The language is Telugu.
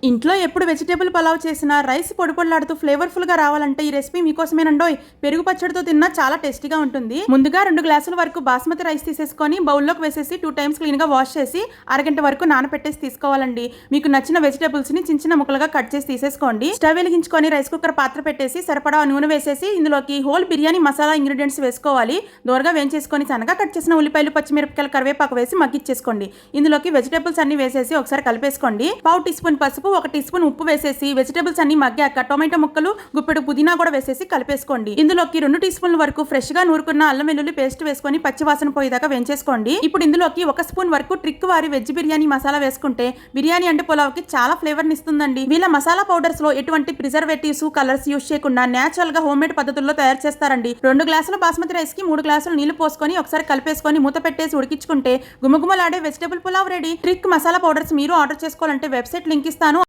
ఇంట్లో ఎప్పుడు వెజిటేబుల్ పలావ్ చేసినా రైస్ పొడి పొడిలాడుతూ ఫ్లేవర్ఫుల్గా రావాలంటే ఈ రెసిపీ మీకోసమేనండోయ్. పెరుగు పచ్చడితో తిన్నా చాలా టేస్టీగా ఉంటుంది. ముందుగా 2 గ్లాసుల వరకు బాస్మతి రైస్ తీసేసుకొని బౌల్లోకి వేసేసి 2 టైమ్స్ క్లీన్గా వాష్ చేసి అరగంట వరకు నానపెట్టేసి తీసుకోవాలండి. మీకు నచ్చిన వెజిటేబుల్స్ని చిన్న చిన్న ముక్కలుగా కట్ చేసి తీసేసుకోండి. స్టవ్ వెలిగించుకొని రైస్ కుక్కర్ పాత్ర పెట్టేసి సరిపడా నూనె వేసేసి ఇందులోకి హోల్ బిర్యానీ మసాలా ఇంగ్రీడియంట్స్ వేసుకోవాలి. దోరగా వేయించేసుకొని సన్నగా కట్ చేసిన ఉల్లిపాయలు, పచ్చిమిరపకాయలు, కరివేపాకు వేసి మగ్గిచ్చేసుకోండి. ఇందులోకి వెజిటేబుల్స్ అన్ని వేసేసి ఒకసారి కలిపేసుకోండి. 1/2 టీ స్పూన్ పసుపు, 1 టీ స్పూన్ ఉప్పు వేసేసి వెజిటేబుల్స్ అన్ని మగ్గాక టొమాటో ముక్కలు, గుప్పెడు పుదీనా కూడా వేసేసి కలిపేసుకోండి. ఇందులోకి 2 టీ స్పూన్ల వరకు ఫ్రెష్ గా నూరుకున్న అల్లం వెల్లుల్లి పేస్ట్ వేసుకొని పచ్చివాసన పోయేదాకా వేయించేసుకోండి. ఇప్పుడు ఇందులోకి 1 స్పూన్ వరకు ట్రిక్ వారి వెజ్ బిర్యానీ మసాలా వేసుకుంటే బిర్యానీ అంటే పులావ్కి చాలా ఫ్లేవర్ ఇస్తుందండి. వీళ్ళ మసాలా పౌడర్స్ లో ఎటువంటి ప్రిజర్వేటివ్స్, కలర్స్ యూజ్ చేయకుండా నేచురల్ గా హోమ్ మేడ్ పద్ధతుల్లో తయారు చేస్తారండి. 2 గ్లాసుల బాస్మతి రైస్ కి 3 గ్లాసులు నీళ్లు పోసుకొని ఒకసారి కలిపేసుకొని మూత పెట్టేసి ఉడికించుకుంటే గుమగుమలాడే vegetable pulao ready. Trick masala powders మీరు ఆర్డర్ చేసుకోవాలంటే వెబ్సైట్ లింక్ ఇస్తాను.